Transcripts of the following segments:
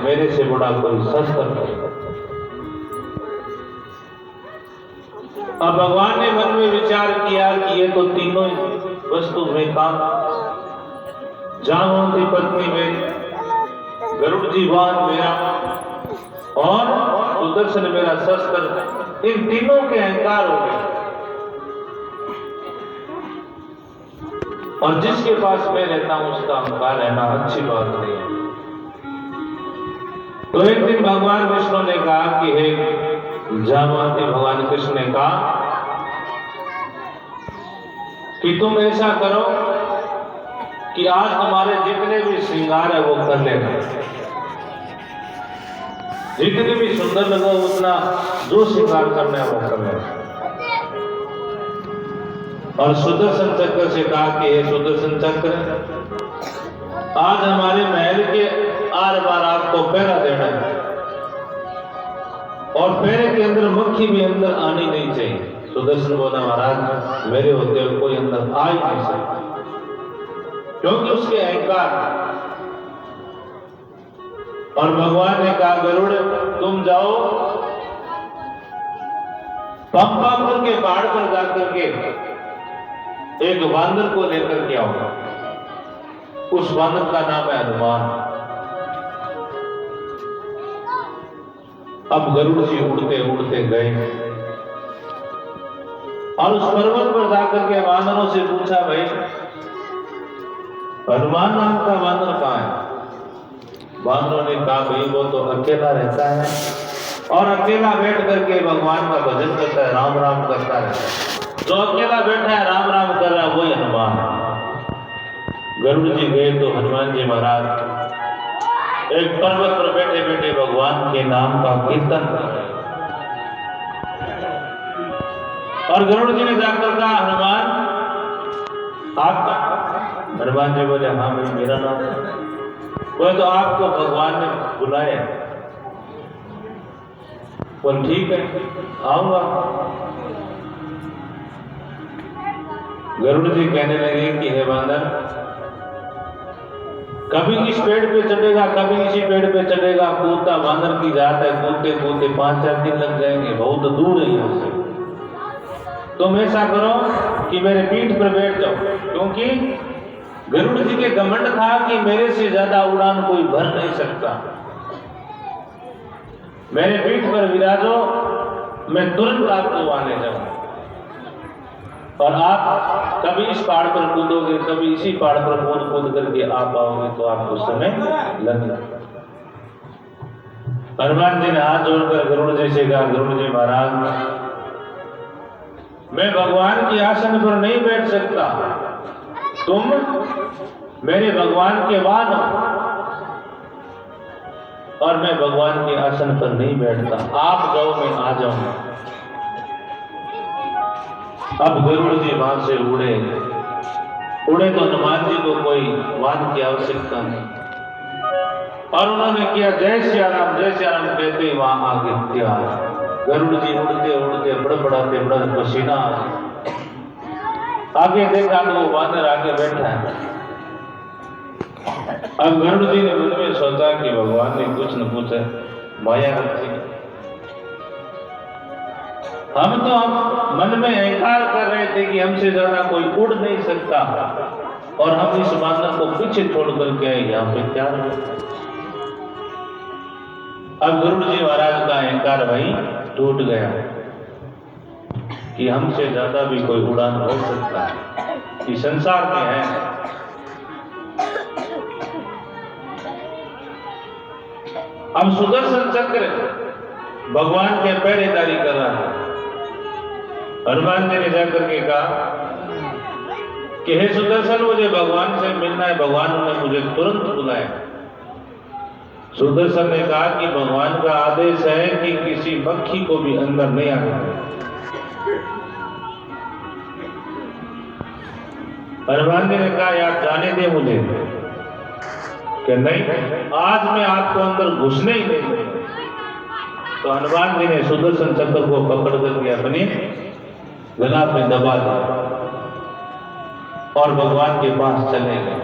मेरे से बड़ा कोई शस्त्र नहीं। अब भगवान ने मन में विचार किया कि ये तो तीनों वस्तु में काम, जामवंती पत्नी मेरी, गरुड़ जी वाहन मेरा और सुदर्शन मेरा शस्त्र, इन तीनों के अहंकार हो गए। और जिसके पास मैं रहता हूं उसका अहंकार रहना अच्छी बात नहीं है। तो एक दिन भगवान विष्णु ने कहा कि हे जामवंती, भगवान कृष्ण ने कहा कि तुम ऐसा करो कि आज तुम्हारे जितने भी श्रृंगार है वो कर लेना, जितने भी सुंदर लगो उतना जो श्रृंगार करना है वो कर लेना। और सुदर्शन चक्र से कहा कि हे सुदर्शन चक्र, आज हमारे महल के आर बार आपको पहरा देना है और पहरे के अंदर मक्खी भी अंदर आनी नहीं चाहिए। सुदर्शन बोला महाराज मेरे होते हुए कोई अंदर आ ही नहीं सकता, क्योंकि उसके अहंकार। और भगवान ने कहा गरुड़ तुम जाओ पंपापुर के पहाड़ पर जाकर के एक वानर को लेकर के आओ। उस वानर का नाम है हनुमान। अब गरुड़ जी उड़ते उड़ते गए और उस पर्वत पर जाकर के वानरों से पूछा, भाई हनुमान नाम का वानर कहाँ है? वानरों ने कहा भाई वो तो अकेला रहता है और अकेला बैठ करके भगवान का भजन करता है, राम राम करता है। जो अकेला बैठा है राम राम कर रहा है वही हनुमान है। गरुड़ जी गए तो हनुमान जी महाराज एक पर्वत पर बैठे बैठे भगवान के नाम का कीर्तन कर रहे हैं। और गरुड़ जी ने जाकर कहा हनुमान आपका? हनुमान जी बोले हाँ भाई मेरा नाम है। बोले तो आपको भगवान ने बुलाया? बोल ठीक है आऊंगा। गरुड़ जी कहने लगे कि हे वानर, कभी इस पेड़ पे चढ़ेगा कभी इसी पेड़ पे चढ़ेगा, कूदता वानर की जात है, कूदते कूदते 5-4 दिन लग जाएंगे, बहुत दूर है यहाँ से। तुम ऐसा करो कि मेरे पीठ पर बैठ जाओ, क्योंकि गरुड़ जी के घमंड था कि मेरे से ज्यादा उड़ान कोई भर नहीं सकता। मेरे पीठ पर विराजो, मैं तुरंत आपको आने जाऊं और आप कभी इस पहाड़ पर कूदोगे कभी इसी पहाड़ पर कूद कूद करके आप आओगे तो आपको समय लगेगा। हनुमान जी ने हाथ जोड़कर गरुड़ जी से कहा, गरुड़ जी महाराज मैं भगवान के आसन पर नहीं बैठ सकता, तुम मेरे भगवान के वाहन हो और मैं भगवान के आसन पर नहीं बैठता, आप जाओ मैं आ जाऊंगा। अब गरुड़ जी वहां से उड़े तो हनुमान जी को कोई वाहन की आवश्यकता नहीं और उन्होंने किया जय श्री राम कहते वहां आगे तैयार। गरुड़ जी उड़ते उड़ते बड़बड़ाते बड़ा पसीना आगे देखा तो वो वानर आगे बैठा है। अब गरुड़ जी ने मन में सोचा कि भगवान ने कुछ न कुछ माया रखी, हम मन में अहंकार कर रहे थे कि हमसे ज्यादा कोई उड़ नहीं सकता और हम इस वानर को पीछे छोड़ करके आए यहाँ पे क्या रहे। अब गरुड़ जी महाराज का अहंकार भाई टूट गया कि हमसे ज्यादा भी कोई उड़ान हो सकता है, इस संसार में है। अब सुदर्शन चक्र भगवान के पहरेदारी कर रहा है। हनुमान जी ने जाकर के कहा कि हे सुदर्शन मुझे भगवान से मिलना है, भगवान ने मुझे तुरंत बुलाया। सुदर्शन ने कहा कि भगवान का आदेश है कि किसी मक्खी को भी अंदर नहीं आने देना। हनुमान जी ने कहा आप जाने दे मुझे कि नहीं, आज मैं आपको अंदर घुसने ही नहीं दूंगा। तो हनुमान जी ने सुदर्शन चक्र को पकड़ करके अपने गला पे दबा दिया और भगवान के पास चले गए।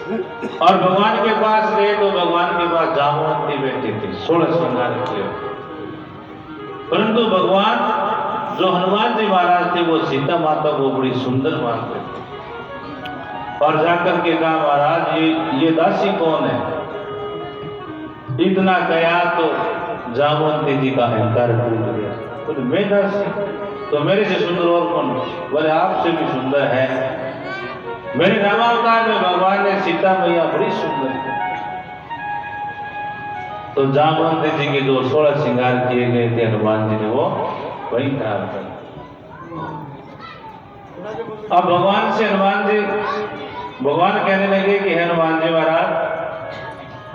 और भगवान के पास गए तो भगवान के पास जामवंती बैठी थी, 16 श्रृंगार किए। परंतु भगवान जो हनुमान जी महाराज थे वो सीता माता को बड़ी सुंदर मानते थे और जाकर के कहा महाराज ये दासी कौन है? इतना कहा तो जामवंती जी का अहंकार टूट गया। तो मैं दासी तो मेरे से सुंदर और कौन? बोले आपसे भी सुंदर है। मेरे रामावतार में भगवान ने सीता मैया बड़ी सुंदर है। तो जामवंती जी के जो 16 श्रृंगार किए गए थे हनुमान जी ने वो वही खराब कर। अब भगवान से भगवान कहने लगे कि हनुमान जी महाराज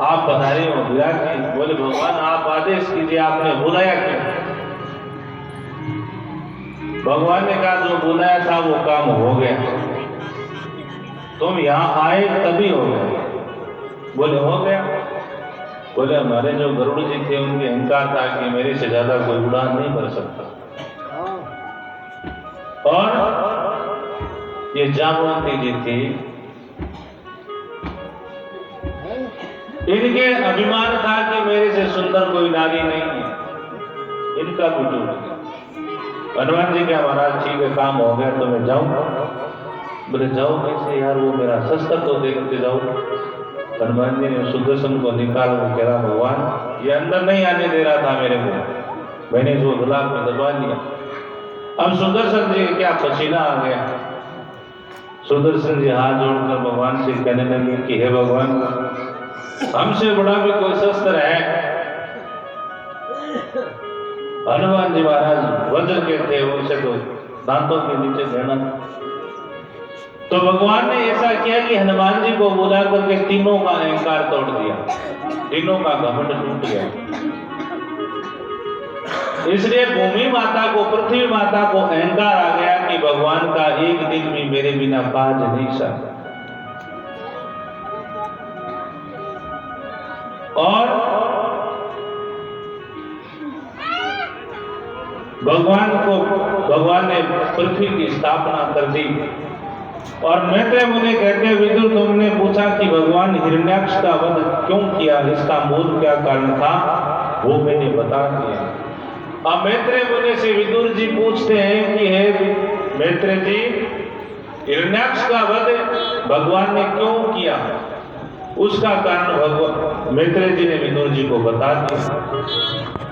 आप बता रहे हो विराट जी। बोले भगवान आप आदेश कीजिए, आपने बुलाया क्यों? भगवान ने कहा जो बुलाया था वो काम हो गया, तुम यहाँ आए तभी हो गया। बोले हो गया? बोले हमारे जो गरुड़ जी थे उनके अहंकार था कि मेरे से ज्यादा कोई उड़ान नहीं भर सकता, और ये जामवंती जी थी, इनके अभिमान था कि मेरे से सुंदर कोई नारी नहीं है, इनका भी टूट गया। हनुमान जी क्या महाराज ठीक है काम हो गया तो मैं जाऊं? बोले जाओ कैसे यार, वो मेरा शस्त्र तो देखते जाओ। हनुमान जी ने सुदर्शन को निकाल कर कहा भगवान ये अंदर नहीं आने दे रहा था मेरे को, मैंने जो गुलाब में दबा लिया। अब सुदर्शन जी क्या पसीना आ गया। सुदर्शन जी हाथ जोड़कर भगवान से कहने लगे कि हे भगवान हमसे बड़ा भी कोई शस्त्र है? हनुमान जी महाराज वज्र के थे, उनसे तो दांतों के नीचे देना। तो भगवान ने ऐसा किया कि हनुमान जी को बुला करके तीनों का अहंकार तोड़ दिया, तीनों का घमंड टूट गया। इसलिए भूमि माता को, पृथ्वी माता को अहंकार आ गया कि भगवान का एक दिन भी मेरे बिना काज नहीं सकता। और भगवान ने पृथ्वी की स्थापना कर दी। और मैत्रेय मुनि कहते विदुर तुमने पूछा कि भगवान हिरण्याक्ष का वध क्यों किया, इसका मूल क्या कारण था, वो मैंने बता दिया। अब मैत्रेय मुनि से विदुर जी पूछते हैं कि हे मैत्रेय जी हिरण्याक्ष का वध भगवान ने क्यों किया, उसका कारण भगवान मैत्रेय जी ने विदुर जी को बता दिया।